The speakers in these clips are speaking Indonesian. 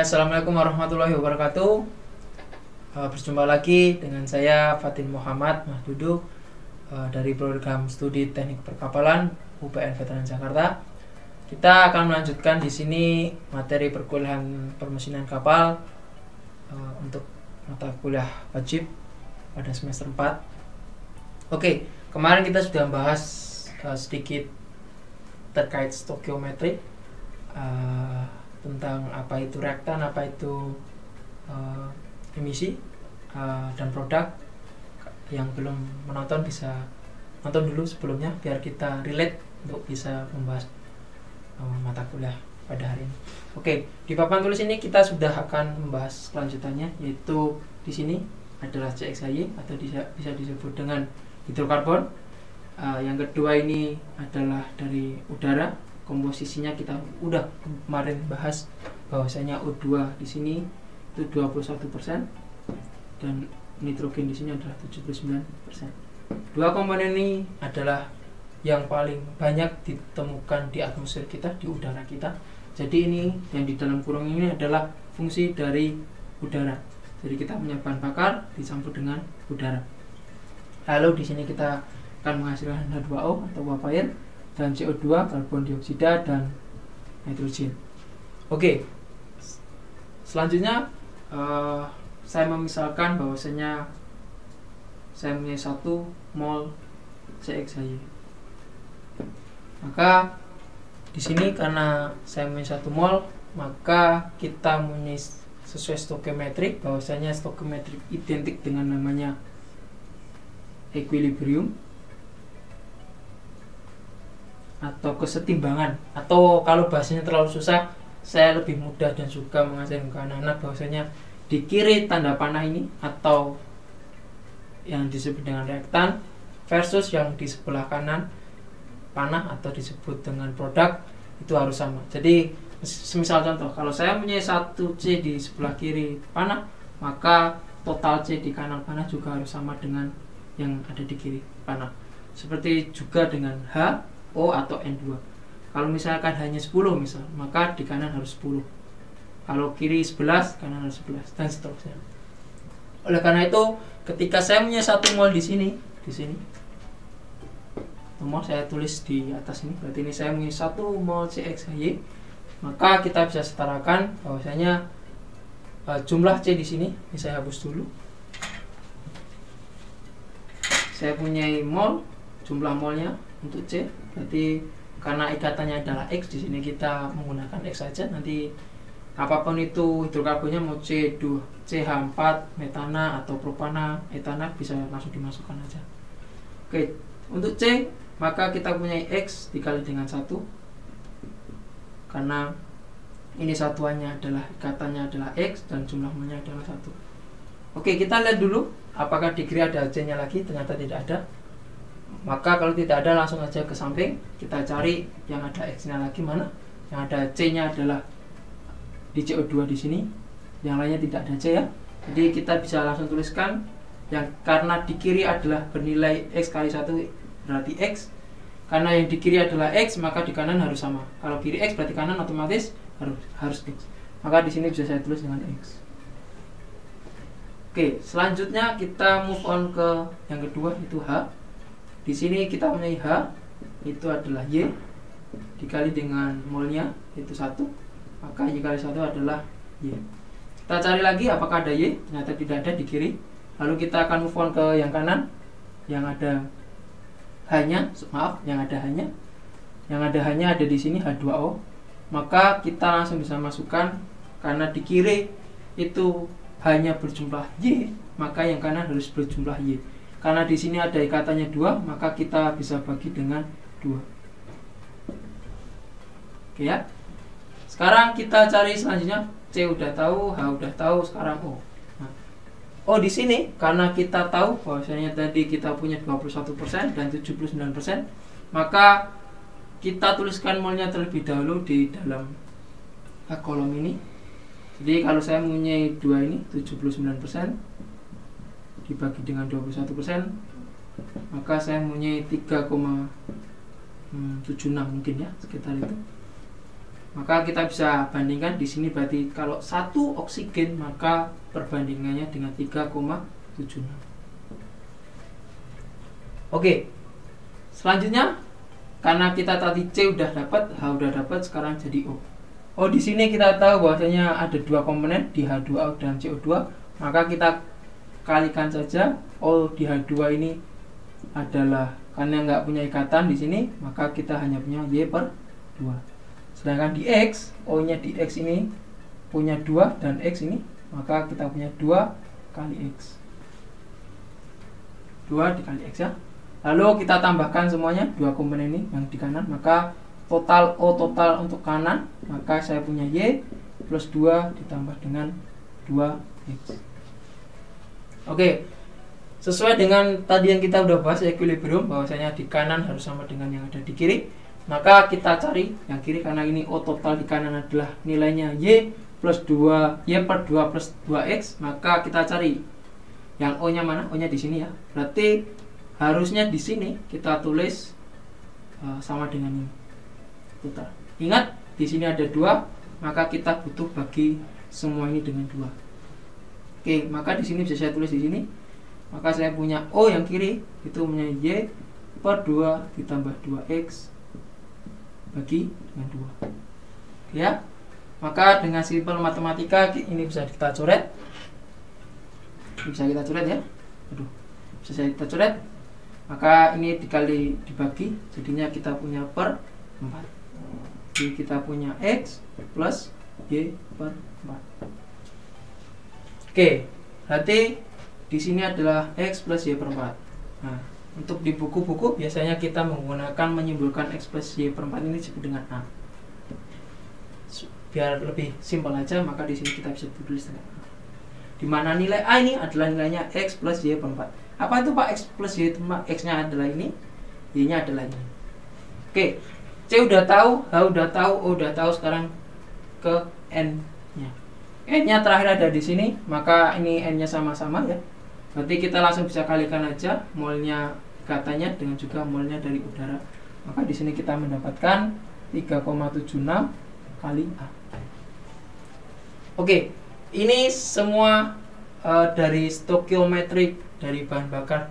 Assalamualaikum warahmatullahi wabarakatuh. Berjumpa lagi dengan saya Fatin Muhammad Mahdudu dari program studi teknik perkapalan UPN Veteran Jakarta. Kita akan melanjutkan di sini materi perkuliahan permesinan kapal untuk mata kuliah wajib pada semester 4. Oke, kemarin kita sudah membahas sedikit terkait stokiometri, tentang apa itu reaktan, apa itu emisi dan produk. Yang belum menonton bisa nonton dulu sebelumnya biar kita relate untuk bisa membahas mata kuliah pada hari ini. Oke, di papan tulis ini kita sudah akan membahas kelanjutannya, yaitu di sini adalah CXHY atau bisa disebut dengan hidrokarbon. Yang kedua ini adalah dari udara. Komposisinya kita udah kemarin bahas bahwasanya O2 di sini itu 21% dan nitrogen di sini adalah 79%. Dua komponen ini adalah yang paling banyak ditemukan di atmosfer kita, di udara kita. Jadi ini yang di dalam kurung ini adalah fungsi dari udara. Jadi kita punya bahan bakar dicampur dengan udara. Lalu di sini kita akan menghasilkan H2O atau uap air, dan CO2, karbon dioksida, dan nitrogen. Oke, selanjutnya saya memisalkan bahwasanya saya punya 1 mol CXHY. Maka di sini karena saya punya 1 mol, maka kita punya sesuai stokiometrik, bahwasanya stokiometrik identik dengan namanya equilibrium atau kesetimbangan, atau kalau bahasanya terlalu susah saya lebih mudah dan suka mengajarkan ke anak-anak bahwasanya di kiri tanda panah ini atau yang disebut dengan reaktan versus yang di sebelah kanan panah atau disebut dengan produk itu harus sama. Jadi semisal contoh, kalau saya punya 1 C di sebelah kiri panah, maka total C di kanan panah juga harus sama dengan yang ada di kiri panah. Seperti juga dengan H, O atau N2. Kalau misalkan hanya 10 misal, maka di kanan harus 10. Kalau kiri 11, kanan harus 11 dan seterusnya. Oleh karena itu, ketika saya punya 1 mol di sini, mol saya tulis di atas ini, berarti ini saya punya 1 mol CXHY, maka kita bisa setarakan bahwasanya jumlah C di sini, ini saya hapus dulu. Saya punya mol, jumlah molnya untuk C, berarti karena ikatannya adalah X, di sini kita menggunakan X saja. Nanti apapun itu hidrokarbonnya, mau C2, CH4, metana atau propana, etana, bisa langsung dimasukkan aja. Oke, untuk C maka kita punya X dikali dengan 1, karena ini satuannya adalah, ikatannya adalah X dan jumlah molnya adalah 1. Oke, kita lihat dulu apakah di kiri ada C nya lagi. Ternyata tidak ada. Maka kalau tidak ada, langsung aja ke samping, kita cari yang ada X nya lagi mana. Yang ada C nya adalah di CO2 di sini, yang lainnya tidak ada C ya. Jadi kita bisa langsung tuliskan yang karena di kiri adalah bernilai X kali 1 berarti X. Karena yang di kiri adalah X, maka di kanan harus sama. Kalau kiri X berarti kanan otomatis harus X. Maka di sini bisa saya tulis dengan X. Oke, selanjutnya kita move on ke yang kedua, itu H. Di sini kita punya H, itu adalah Y dikali dengan molnya, itu 1, maka Y kali 1 adalah Y. Kita cari lagi apakah ada Y, ternyata tidak ada di kiri. Lalu kita akan move on ke yang kanan, yang ada H-nya, yang ada H-nya ada di sini, H2O. Maka kita langsung bisa masukkan, karena di kiri itu hanya berjumlah Y, maka yang kanan harus berjumlah Y. Karena di sini ada ikatannya 2, maka kita bisa bagi dengan 2. Oke ya. Sekarang kita cari selanjutnya. C udah tahu, H udah tahu, sekarang O. Nah, O di sini karena kita tahu bahwasanya tadi kita punya 21% dan 79%, maka kita tuliskan molnya terlebih dahulu di dalam kolom ini. Jadi kalau saya punya 2 ini 79% dibagi dengan 21%, maka saya mempunyai 3,76 mungkin ya, sekitar itu. Maka kita bisa bandingkan di sini, berarti kalau 1 oksigen maka perbandingannya dengan 3,76. Oke. Selanjutnya, karena kita tadi C udah dapat, H udah dapat, sekarang jadi O. Oh, di sini kita tahu bahwasanya ada 2 komponen di H2O dan CO2, maka kita kalikan saja. O di H2 ini adalah, karena nggak punya ikatan di sini, maka kita hanya punya Y/2. Sedangkan di X, O nya di X ini punya 2 dan X ini, maka kita punya 2 kali X. 2 dikali X ya. Lalu kita tambahkan semuanya, 2 komponen ini yang di kanan, maka total O total untuk kanan, maka saya punya Y plus 2 ditambah dengan 2X. Oke, sesuai dengan tadi yang kita udah bahas equilibrium, bahwasanya di kanan harus sama dengan yang ada di kiri, maka kita cari yang kiri, karena ini O total di kanan adalah nilainya Y plus 2, Y/2 plus 2X, maka kita cari yang O nya mana? O nya di sini ya, berarti harusnya di sini kita tulis sama dengan ini. Ingat, di sini ada 2, maka kita butuh bagi semua ini dengan 2. Oke, maka di sini bisa saya tulis di sini. Maka saya punya O yang kiri itu punya Y/2 ditambah 2X bagi dengan 2. Ya. Maka dengan simpel matematika ini bisa kita coret. Bisa kita coret ya. Bisa kita coret. Maka ini dibagi, jadinya kita punya per 4. Jadi kita punya X plus Y/4. Oke, berarti di sini adalah X plus Y/4. Nah, untuk di buku-buku biasanya kita menggunakan menyimpulkan X plus Y/4 ini disebut dengan A. Biar lebih simpel aja, maka di sini kita bisa tulis dengan A. Di mana nilai A ini adalah nilainya X plus Y/4. Apa itu Pak X plus Y? X-nya adalah ini, Y-nya adalah ini. Oke. C udah tahu, H udah tahu, O udah tahu, sekarang ke N-nya. N-nya terakhir ada di sini, maka ini N-nya sama-sama ya. Berarti kita langsung bisa kalikan aja molnya katanya dengan juga molnya dari udara. Maka di sini kita mendapatkan 3,76 kali A. Oke, ini semua dari stokiometrik dari bahan bakar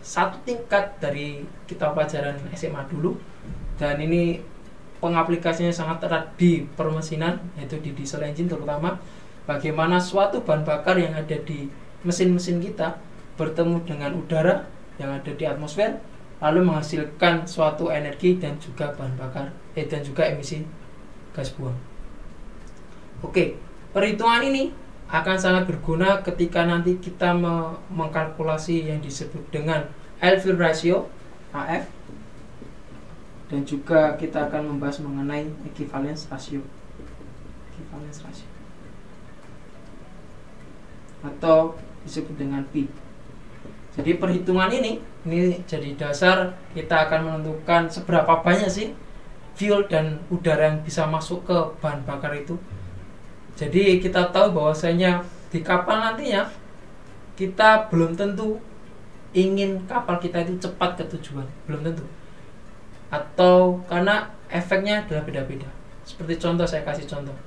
satu tingkat dari kita pelajaran SMA dulu. Dan ini pengaplikasinya sangat erat di permesinan, yaitu di diesel engine terutama. Bagaimana suatu bahan bakar yang ada di mesin-mesin kita bertemu dengan udara yang ada di atmosfer, lalu menghasilkan suatu energi dan juga bahan bakar dan juga emisi gas buang. Oke, perhitungan ini akan sangat berguna ketika nanti kita mengkalkulasi yang disebut dengan air-fuel ratio AF. Dan juga kita akan membahas mengenai equivalence ratio atau disebut dengan P. Jadi perhitungan ini jadi dasar kita akan menentukan seberapa banyak sih fuel dan udara yang bisa masuk ke bahan bakar itu. Jadi kita tahu bahwasanya di kapal nantinya kita belum tentu ingin kapal kita itu cepat ke tujuan, belum tentu. Atau karena efeknya adalah beda-beda. Seperti contoh, saya kasih contoh.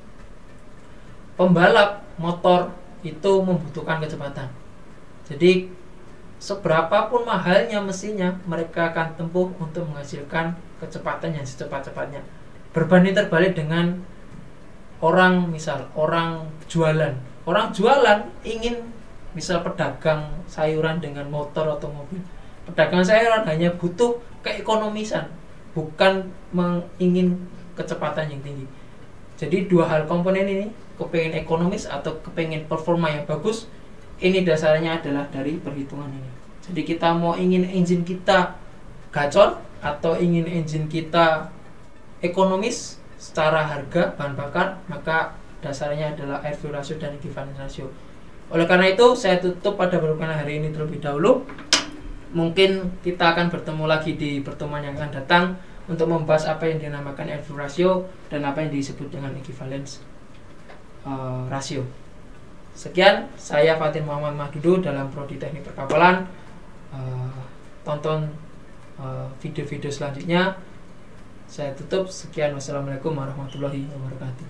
Pembalap motor itu membutuhkan kecepatan. Jadi seberapapun mahalnya mesinnya, mereka akan tempuh untuk menghasilkan kecepatan yang secepat-cepatnya. Berbanding terbalik dengan orang, misal orang jualan. Orang jualan ingin misal pedagang sayuran dengan motor atau mobil. Pedagang sayuran hanya butuh keekonomisan, bukan ingin kecepatan yang tinggi. Jadi dua hal komponen ini, kepengen ekonomis atau kepengen performa yang bagus, ini dasarnya adalah dari perhitungan ini. Jadi kita mau ingin engine kita gacor atau ingin engine kita ekonomis secara harga bahan bakar, maka dasarnya adalah air-fuel ratio dan equivalence ratio. Oleh karena itu, saya tutup pada pertemuan hari ini terlebih dahulu. Mungkin kita akan bertemu lagi di pertemuan yang akan datang untuk membahas apa yang dinamakan air-fuel ratio dan apa yang disebut dengan equivalence ratio. Sekian, saya Fatin Muhammad Mahdudu dalam Prodi Teknik Perkapalan. Tonton video-video selanjutnya. Saya tutup, sekian, wassalamualaikum warahmatullahi wabarakatuh.